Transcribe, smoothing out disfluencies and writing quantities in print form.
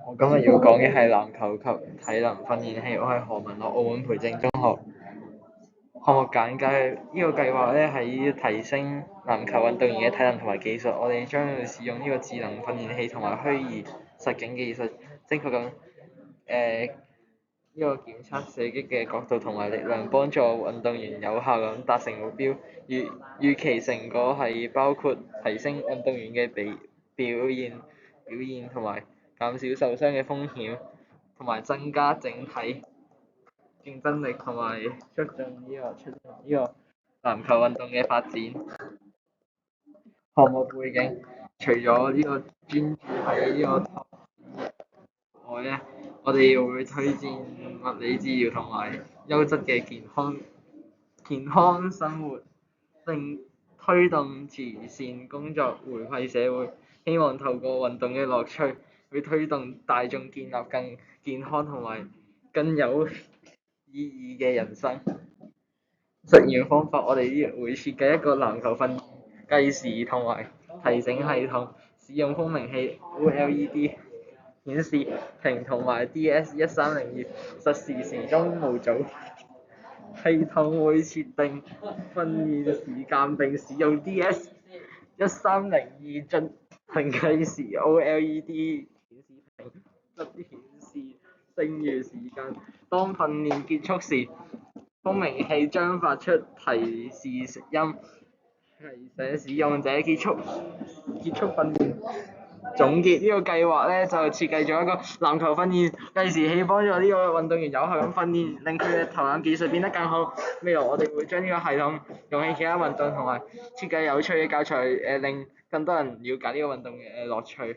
我今日要講嘅係籃球及體能訓練器，我係何文樂，澳門培正中學。項目簡介，呢個計劃咧係提升籃球運動員嘅體能同埋技術。我哋將會使用呢個智能訓練器同埋虛擬實境技術，精確咁呢個檢測射擊嘅角度同埋力量，幫助運動員有效咁達成目標。預期成果係包括提升運動員嘅表現同埋減少受傷嘅風險，同埋增加整體競爭力，同埋促進呢個籃球運動嘅發展。項目背景，除咗呢個專注喺呢個托外咧，我哋會推薦物理治療同埋優質嘅健康生活，並推動慈善工作回饋社會。希望透過運動嘅樂趣，去推動大眾建立更健康同埋更有意義嘅人生。實驗方法，我哋會設計一個籃球訓練計時同埋提醒系統，使用蜂鳴器、OLED 顯示屏同埋 DS1302實時時鐘模組。系統會設定訓練時間並使用 DS1302進行計時。OLED 顯示屏則顯示剩餘時間。當訓練結束時，蜂鳴器將發出提示音，提醒使用者結束訓練。總結呢個計劃咧，就設計咗一個籃球訓練計時器，幫助呢個運動員有效咁訓練，令佢嘅投籃技術變得更好。未來我哋會將呢個系統用喺其他運動，同埋設計有趣嘅教材，令更多人了解呢個運動嘅樂趣。